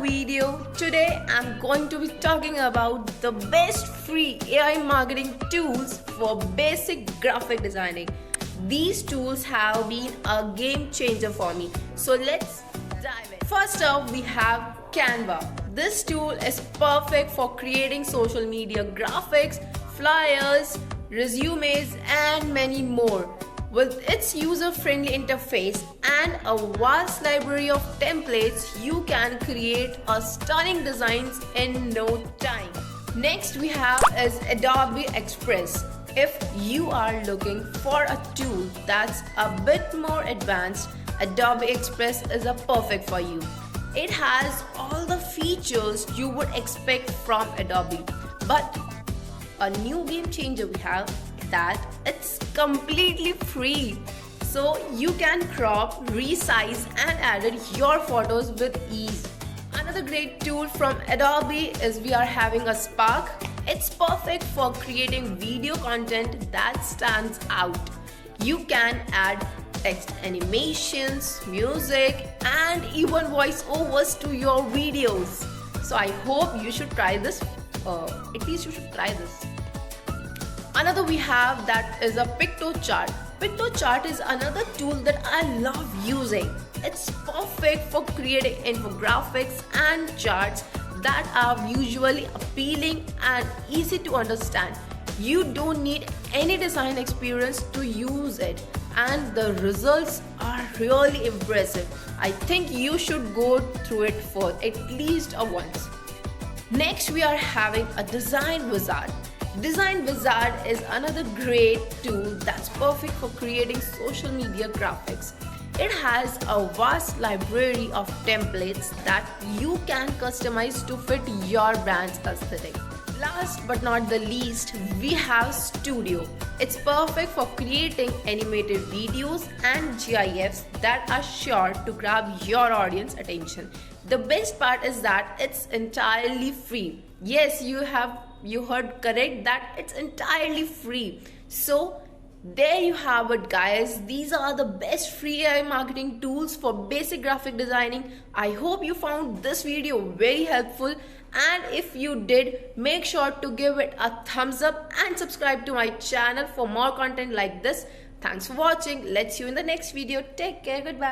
video. Today I'm going to be talking about the best free AI marketing tools for basic graphic designing. These tools have been a game changer for me. So let's dive in. First up, we have Canva. This tool is perfect for creating social media graphics, flyers, resumes, and many more. With its user-friendly interface and a vast library of templates, you can create a stunning designs in no time. Next we have is Adobe Express. If you are looking for a tool that's a bit more advanced, Adobe Express is a perfect for you. It has all the features you would expect from Adobe, but a new game changer we have that it's completely free, so you can crop, resize and edit your photos with ease. Another great tool from Adobe is we are having a Spark. It's perfect for creating video content that stands out. You can add text animations, music and even voiceovers to your videos. So I hope you should try this. At least you should try this. Another we have that is a PictoChart. PictoChart is another tool that I love using. It's perfect for creating infographics and charts that are visually appealing and easy to understand. You don't need any design experience to use it, and the results are really impressive. I think you should go through it for at least once. Next we are having a Design Wizard. Design Wizard is another great tool that's perfect for creating social media graphics. It has a vast library of templates that you can customize to fit your brand's aesthetic. Last but not the least, we have Studio. It's perfect for creating animated videos and GIFs that are sure to grab your audience attention. The best part is that it's entirely free. Yes, you heard correct, that it's entirely free. So there you have it, guys. These are the best free AI marketing tools for basic graphic designing. I hope you found this video very helpful, and if you did, make sure to give it a thumbs up and subscribe to my channel for more content like this. Thanks for watching. Let's see you in the next video. Take care. Goodbye.